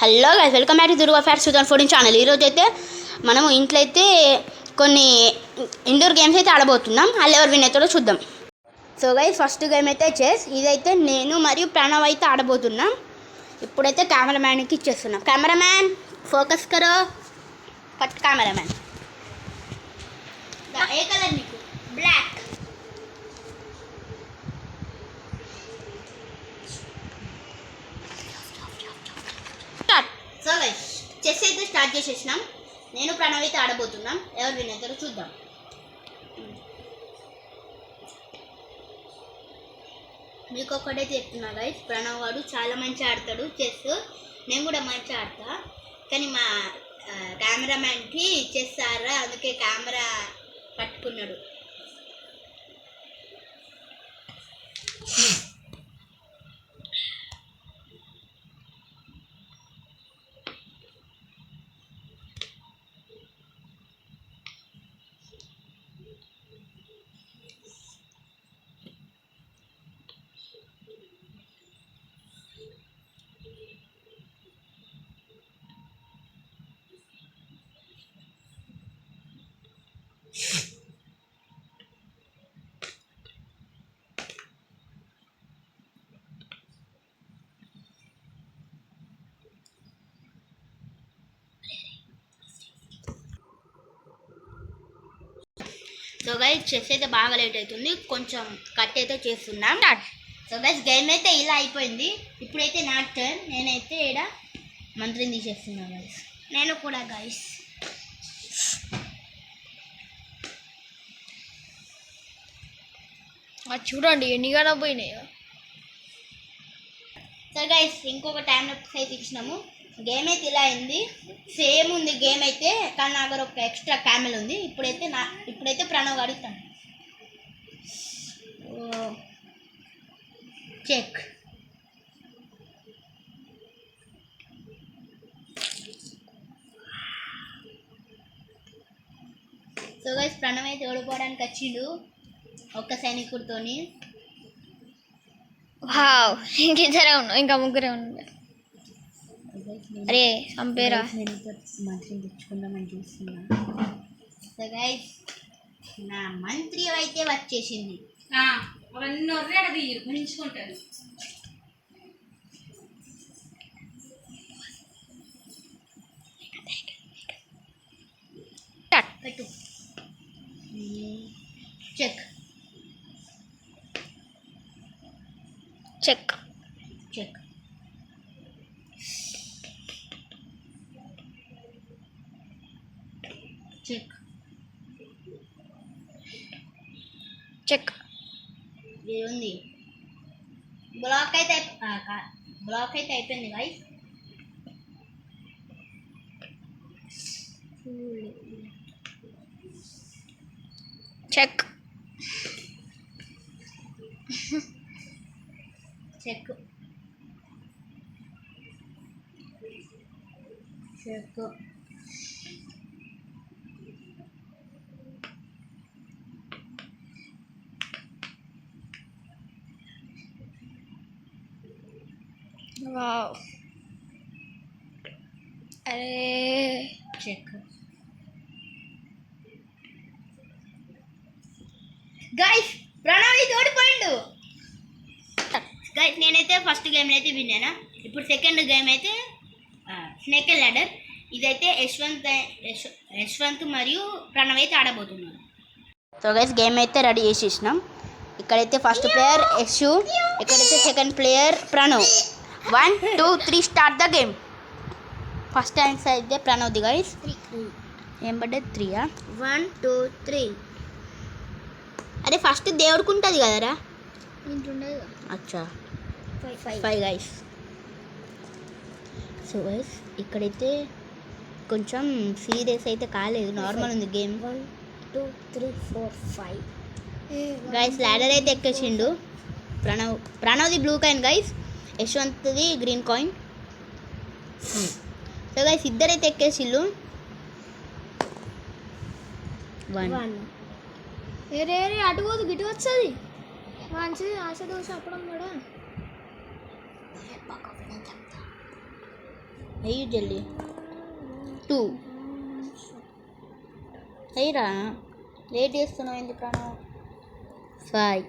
Hello guys, welcome back to Durga facts 2014 channel. ఈరోజు అయితే మనము ఇంట్లో అయితే కొన్ని ఇండోర్ గేమ్స్ అయితే ఆడబోతున్నాం. వాళ్ళు ఎవరు విన్ అవుతారో చూద్దాం. సో గైస్, ఫస్ట్ గేమ్ అయితే చెస్. ఇదైతే నేను మరియు ప్రణవ్ అయితే ఆడబోతున్నాం. ఇప్పుడైతే కెమెరామ్యాన్కి ఇచ్చేస్తున్నాం. కెమెరామ్యాన్ ఫోకస్ కరో. Cut cameraman. ఏ కలర్ నీకు? బ్లాక్. సో గైస్, చెస్ అయితే స్టార్ట్ చేసేసినాం. నేను ప్రణవ్ అయితే ఆడబోతున్నాం. ఎవరు విన్ అవుతారో చూద్దాం. మీకు ఒక్కటైతే చెప్తున్నా గైస్, ప్రణవ్ వాడు చాలా మంచిగా ఆడతాడు చెస్. నేను కూడా మంచిగా ఆడతా. కానీ మా కెమెరామ్యాన్కి చెస్ ఆడరా, అందుకే కెమెరా పట్టుకున్నాడు. సో గైస్, చెస్ అయితే బాగా లేట్ అవుతుంది, కొంచెం కట్ అయితే చేస్తున్నాం. సో గైస్, గేమ్ అయితే ఇలా అయిపోయింది. ఇప్పుడైతే నా టర్న్. నేనైతే ఇక్కడ మంత్రిని తీసేస్తున్నాను గైస్. నేను కూడా గైస్. చూడండి ఎన్నిగానో పోయినాయి. సో గైస్, ఇంకొక టైం అయితే ఇచ్చినాము. గేమ్ అయితే ఇలా అయింది. సేమ్ ఉంది గేమ్ అయితే, కానీ నా దగ్గర ఒక ఎక్స్ట్రా క్యామెల్ ఉంది. ఇప్పుడైతే ప్రణవ్ అడుగుతాను. చెక్. సో గైస్, ప్రణవ్ అయితే ఓడిపోవడానికి వచ్చిండు ఒక్క సైనికుడితోని. వావ్, ఇంకిద్దరే ఉన్నాం, ఇంకా ముగ్గురే ఉన్నారు. అరే చంపేరా. మంత్రిని తెచ్చుకుందామని చూస్తున్నా. సో గైస్, నా మంత్రి అయితే వచ్చేసింది. పెట్టు. Check. Check check. Check. Check. ఇది ఉంది. బ్లాక్ అయితే అయిపోయింది guys. Check. Check. Check. Wow. అరే చెక్. గైస్, ప్రణవ్ అయితే ఓడిపోయిండు. గైస్, నేనైతే ఫస్ట్ గేమ్ అయితే విన్నానా. ఇప్పుడు సెకండ్ గేమ్ అయితే స్నేక్ అండ్ ల్యాడర్. ఇదైతే యశ్వంత్ మరియు ప్రణవ్ అయితే ఆడబోతున్నారు. సో గైస్, గేమ్ అయితే రెడీ చేసేసినాం. ఇక్కడైతే ఫస్ట్ ప్లేయర్ యశు, ఇక్కడైతే second player Pranav. 1 2 3 start the game. First answer అయితే ప్రణవ్ది గైస్. ఏం పడ్డది? 3. 1 2 3. అరే ఫస్ట్ దేవుడికి ఉంటుంది కదరా. అచ్చా, 5 గైస్. సో గైస్, ఇక్కడైతే కొంచెం సీరియస్ అయితే కాలేదు, నార్మల్ ఉంది గేమ్. 1 2 3 4 5 గైస్. ల్యాడర్ అయితే ఎక్కేసిండు ప్రణవ్ది బ్లూ కాయిన్ గైస్, యశ్వంత్ది గ్రీన్ కాయిన్. సో గైస్, ఇద్దరైతే ఎక్కేసిళ్ళు. 1. ఏరే అటు పోదు గిటు వస్తుంది మంచిది. ఆశ దోశ అప్పడం కూడా అయ్యు జల్లి 2 అయ్యరా లేట్ చేస్తున్నావు ఎందుకు ప్రణవ్ 5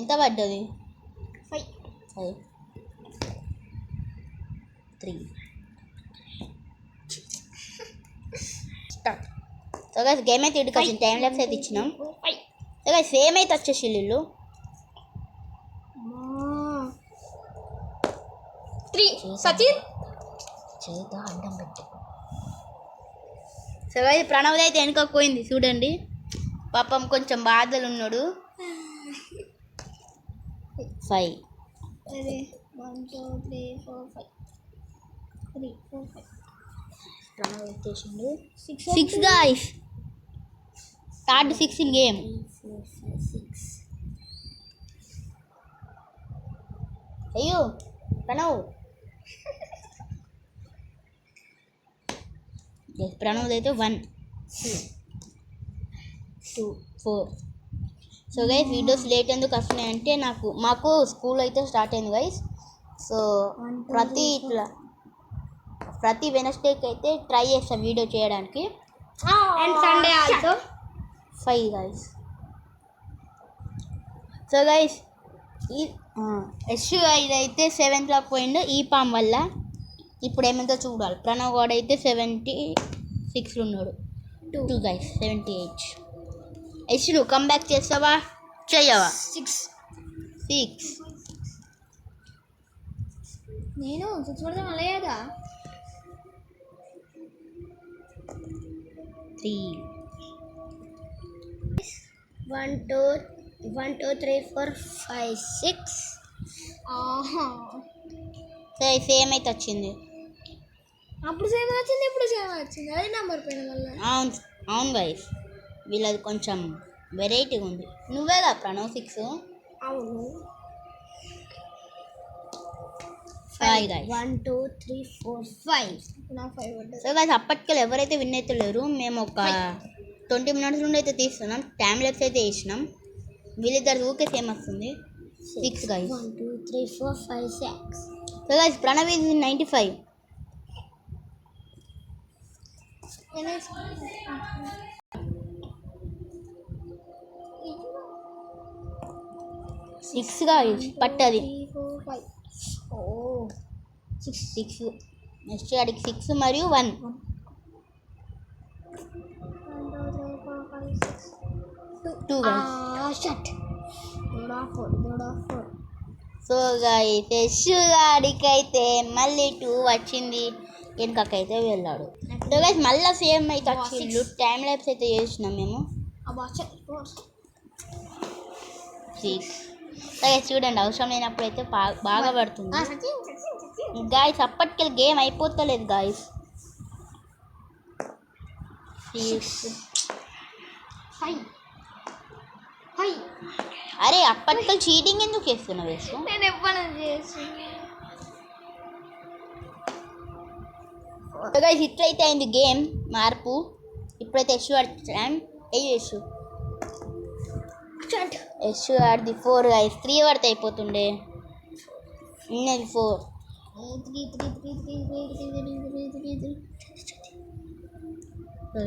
ఎంత పడ్డది 5 3 స్టార్ట్ సో గైస్ గేమ్ అయితే ఇటుకు వచ్చింది టైం ల్యాప్స్ అయితే ఇచ్చినాం సో గైస్ సేమ్ అయితే వచ్చేసి ఇల్లు 3 సచిన్ చేత అడ్డం పెట్టు సో గైస్ ప్రణవ్ అయితే వెనుకకు పోయింది చూడండి పాపం కొంచెం బాధలు ఉన్నాడు 5 అరే 1 2 3 4 5 3 4 5 ప్రణవ్ వచ్చేసిండు 6 గైస్ థర్డ్ 6 ఇన్ గేమ్ 4 5 6 అయ్యో ప్రణవ్ ప్రణవ్ అయితే 1 2 4 సో గైస్ వీడియోస్ లేట్ ఎందుకు వస్తున్నాయి అంటే మాకు స్కూల్ అయితే స్టార్ట్ అయింది గైస్ సో ప్రతి వెనస్డేకి అయితే ట్రై చేస్తాం వీడియో చేయడానికి and Sunday also 5 guys so guys ఈ ఇదైతే 7th పోయిండు ఈ పామ్ వల్ల ఇప్పుడు ఏమైందో చూడాలి ప్రణవ్ గౌడ్ అయితే 76 ఉన్నాడు 2 గైస్ 78 నువ్వు కమ్ బ్యాక్ చేస్తావా చెయ్యవా 6 నేను 6 పడితే మళ్ళీ కదా 3 1 2 3 4 5 6 సరే సేమ్ అయితే వచ్చింది అప్పుడు సేమ్ వచ్చింది ఇప్పుడు సేమ్ వచ్చింది అదే నెంబర్ పైన మళ్ళీ అవును గైస్ వీళ్ళది కొంచెం వెరైటీగా ఉంది నువ్వేగా ప్రణవ్ 6 అవును 5 గైస్ 1 2 3 4 5 నా 5 పడ్డది సో గైస్ అప్పటికెళ్ళి ఎవరైతే విన్ అయితే లేరు మేము ఒక 20 minutes నుండి అయితే తీస్తున్నాం టైం లెప్స్ అయితే వేసినాం వీళ్ళిద్దరు ఊకే సేమ్ వస్తుంది 6 guys 1 2 3 4 5 6 so guys Pranav is 95 6 guys పట్టది 6 నెక్స్ట్ అడిగి 6 మరియు 1 2 గైస్ సో గైస్ యశ్ గాడికైతే మళ్ళీ 2 వచ్చింది వెనుకకైతే వెళ్ళాడు సో గైస్ మళ్ళీ సేమ్ అయితే వచ్చిండు టైం ల్యాప్స్ అయితే చేసినాం మేము 6 చూడండి అవసరం లేనప్పుడు అయితే బాగా పడుతుంది గాయస్ అప్పటికెళ్ళి గేమ్ అయిపోతలేదు గాయస్ అరే అప్పటికెళ్ళి చీటింగ్ ఎందుకు చేస్తున్నావు వేసు నేను ఎప్పుడు చేసి గైస్ ఇట్లయితే అయింది గేమ్ మార్పు ఇప్పుడైతే యశ్ ఆడుతున్నాం యశ్ ఆడిది 4 గైస్ 3 పడితే అయిపోతుండే ఉన్నది 4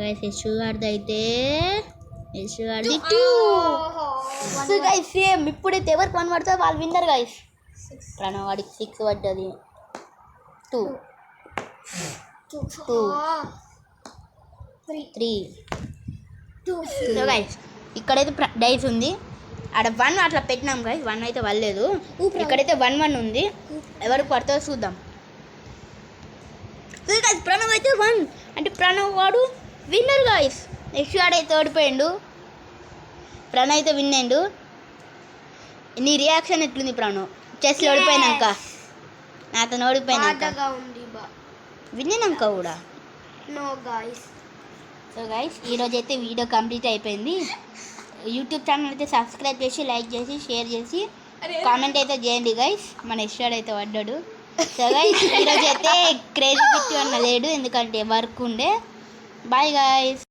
గైస్ యశ్ ఆడిది అయితే యశ్ ఆడిది 2 సో గైస్ సేమ్ ఇప్పుడైతే ఎవరికి 1 పడుతుందో వాళ్ళు విన్నర్ గైస్ ప్రణవ్ వాడికి 6 పడ్డది 2 3 సో గైస్ ఇక్కడైతే డైస్ ఉంది ఆడ 1 అట్లా పెట్టినాం గైస్ 1 అయితే వల్లేదు ఇక్కడైతే 1 ఉంది ఎవరికి పడుతుందో చూద్దాం సో గైస్ ప్రణవ్ అయితే 1 అంటే ప్రణవ్ వాడు విన్నర్ గైస్ నెక్స్ట్ వాడైతే ఓడిపోయిండు ప్రణవ్ అయితే విన్ అయిండు నీ రియాక్షన్ ఎట్లుంది ప్రణవ్ చెస్లో ఓడిపోయినాక నాతో ఓడిపోయినాక విన్నాక కూడా నో గాయ్స్ సో గైస్ ఈరోజు అయితే వీడియో కంప్లీట్ అయిపోయింది యూట్యూబ్ ఛానల్ అయితే సబ్స్క్రైబ్ చేసి లైక్ చేసి షేర్ చేసి కామెంట్ అయితే చేయండి గైస్ మన ఇష్టాడు అయితే పడ్డాడు సో గైస్ ఈరోజు అయితే క్రేజీ పిచ్చి అన్న లేడు ఎందుకంటే వర్క్ ఉండే బాయ్ గైస్